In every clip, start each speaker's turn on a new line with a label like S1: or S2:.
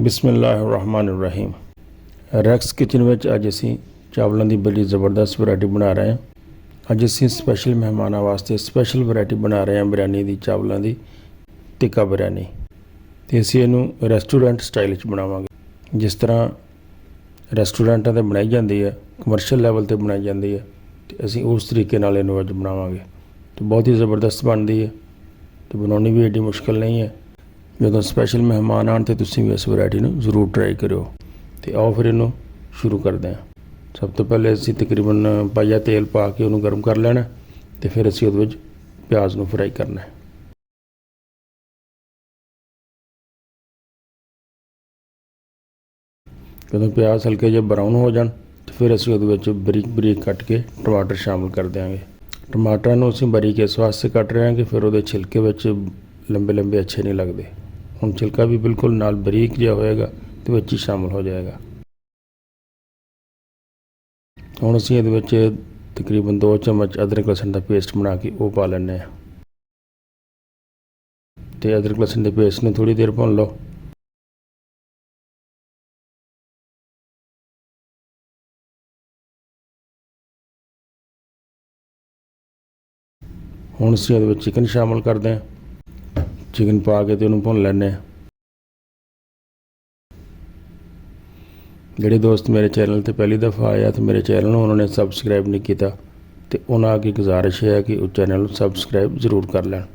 S1: बिस्मिल्लाहिर्रहमानिर्रहीम। Racks kitchen में अज असी चावलों की बड़ी ज़बरदस्त वैरायटी बना रहे हैं। अज असी स्पैशल मेहमानों वास्ते स्पैशल वैरायटी बना रहे हैं बिरयानी की, चावलों की टिक्का बिरयानी। तो असी इनू रेस्टोरेंट स्टाइल बनावांगे, जिस तरह रेस्टोरेंटां ते बनाई जाती है, कमर्शियल लैवल पर बनाई जाती है, तो असी उस तरीके नाल इनू अज बनावांगे। तो बहुत ही ज़बरदस्त बनती है, तो बनानी भी एडी मुश्किल नहीं है। जो स्पैशल मेहमान आन तो तुसीं भी इस वैरायटी में जरूर ट्राई करो। तो आओ फिर इनू शुरू करते हैं। सब तो पहले असी तकरीबन पाइया तेल पा के उन्होंने गर्म कर लेना, तो फिर असी उहदे विच प्याज नूं फ्राई करना है। जदों प्याज हल्के जे ब्राउन हो जाए तो फिर असी उहदे विच बरीक बरीक कट के टमाटर शामिल कर देंगे। टमाटर नूं असीं बरीक इस वास्ते कट रहे हैं कि फिर उहदे छिलके विच लंबे लंबे अच्छे नहीं लगते। हुण छिलका भी बिल्कुल नाल बरीक जिहा होएगा तो विच ही शामिल हो जाएगा। हुण असीं इहदे विच तकरीबन 2 चम्मच अदरक लहसुन का पेस्ट बना के वो पा लैंदे हैं। तो अदरक लहसुन के पेस्ट में थोड़ी देर भुन लो। हुण असीं इहदे विच चिकन शामिल करते हैं। चिकन पा के तो उन्होंने भुन लैंदे हैं। ਜਿਹੜੇ दोस्त मेरे चैनल पर पहली दफ़ा आया तो मेरे चैनल उन्होंने सबसक्राइब नहीं किया, तो उन्होंने अगे गुजारिश है कि उस चैनल को सबसक्राइब जरूर कर लैन।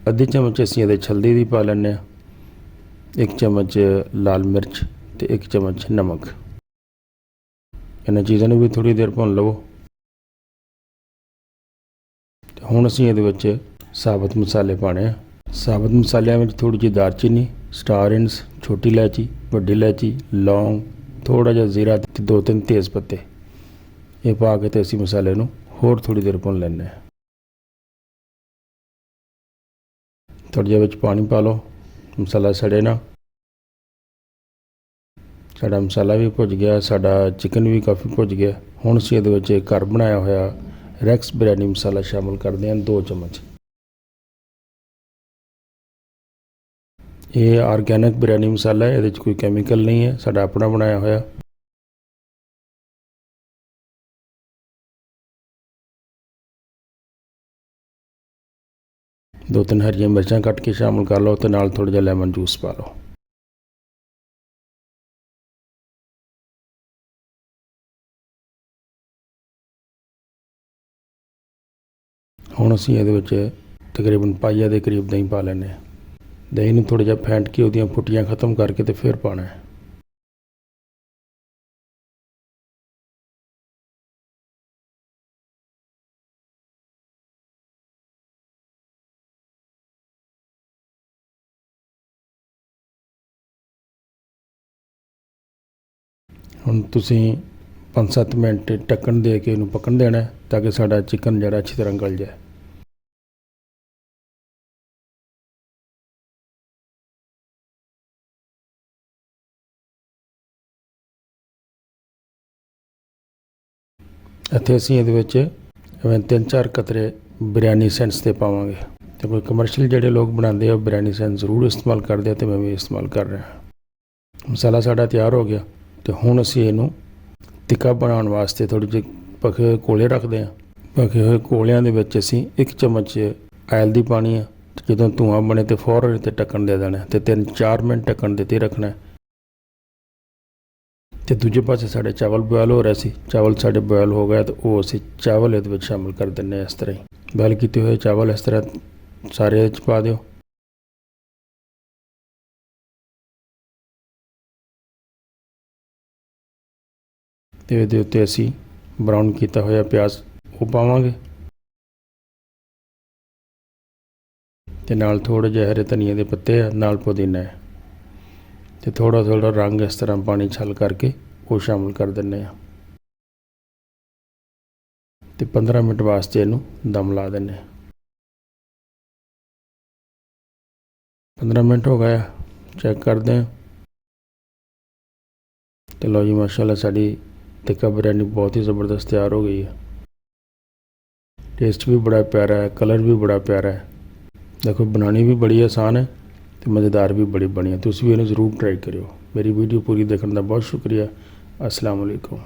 S1: अद्धी चम्मच असीं इहदे हल्दी दी पा लैंदे हैं, 1 चम्मच लाल मिर्च तो 1 चम्मच नमक। इन्हां चीज़ों भी थोड़ी देर भुन लवो। हुण असीं इहदे विच साबुत मसाले पाने हैं। साबुत मसालियां में थोड़ी जी दालचीनी, स्टार इंस, छोटी इलायची, वड्डी इलायची, लौंग, थोड़ा जिहा जीरा ते 2-3 तेज़ पत्ते, ये पा के तो असीं मसाले नूं होर थोड़ी देर भुन लैंदे हैं। थोड़ा जिहा विच पानी पा लो, मसाला सड़े ना। साडा मसाला भी भुज गया, साडा चिकन भी काफ़ी भुज गया। हुण असीं इहदे विच घर बनाया होया रैक्स बिरयानी मसाला शामिल करते हैं, 2 चम्मच। ये ऑर्गैनिक बिरयानी मसाला है, ये कोई कैमिकल नहीं है, साडा अपना बनाया होया। दो तीन हरियां मिर्चां कट के शामिल कर लो, तो नाल थोड़ा जिहा लैमन जूस पा लो। हुण असीं इहदे विच तकरीबन पाइया के करीब दही पा लैंदे हैं। दही नूं थोड़ा जिहा फेंट के उहदियां फुटियां खत्म करके तो फिर पाना है। हुण तुसीं 5-7 मिनट ढक्कन दे के इहनूं पकण देना है, ताकि साडा चिकन जिहड़ा अच्छी तरह गल जाए। इत्थे असीं इहदे विच 3-4 कतरे बिरयानी सेंस दे पावांगे। तो कोई कमर्शियल जिहड़े लोग बनाते हैं बिरयानी सेंस जरूर इस्तेमाल करते हैं, तो मैं भी इस्तेमाल कर रहा। मसाला साडा तैयार हो गया, तो हुण असीं इहनूं टिक्का बनाउण वास्ते थोड़ी जी पके हुए कोले रखते हैं। पके हुए कोलियां दे विच असीं 1 चम्मच आयल दी पानी है। जदों धुआं बने तो फौरन इत्ते ढक्कन दे देना, तो 3-4 मिनट ढक्कन दे रखना है। तो दूजे पासे साढ़े चावल बॉयल हो रहे सी, चावल साढ़े बॉयल हो गए, तो वो असीं चावल इहदे विच शामिल कर दिंदे। इस तरह ही बॉयल किए हुए चावल इस तरह सारे इहदे पा दिओ। तो इहदे उत्ते असीं ब्राउन किया होया प्याज वो पावांगे, तो नाल थोड़े जिहे हरे धनिए के पत्ते है, नाल पुदीना है, तो थोड़ा थोड़ा रंग इस तरह पानी छल करके वो शामिल कर दिंदे आ। तो 15 मिनट वास्ते इनू दम ला दें। 15 मिनट हो गया, चेक करते हैं। तो लो जी, माशाल्लाह साड़ी टिक्का बिरयानी बहुत ही ज़बरदस्त तैयार हो गई है। टेस्ट भी बड़ा प्यारा है, कलर भी बड़ा प्यारा है। देखो बनानी भी बड़ी आसान है, ਤੇ ਮਜ਼ੇਦਾਰ ਵੀ ਬੜੀ ਬਣੀ ਹੈ। ਤੁਸੀਂ ਵੀ ਇਹਨੂੰ ਜ਼ਰੂਰ ਟਰਾਈ ਕਰਿਓ। ਮੇਰੀ ਵੀਡੀਓ ਪੂਰੀ ਦੇਖਣ ਦਾ ਬਹੁਤ ਸ਼ੁਕਰੀਆ। ਅਸਲਾਮ ਵਾਲੇਕੁਮ।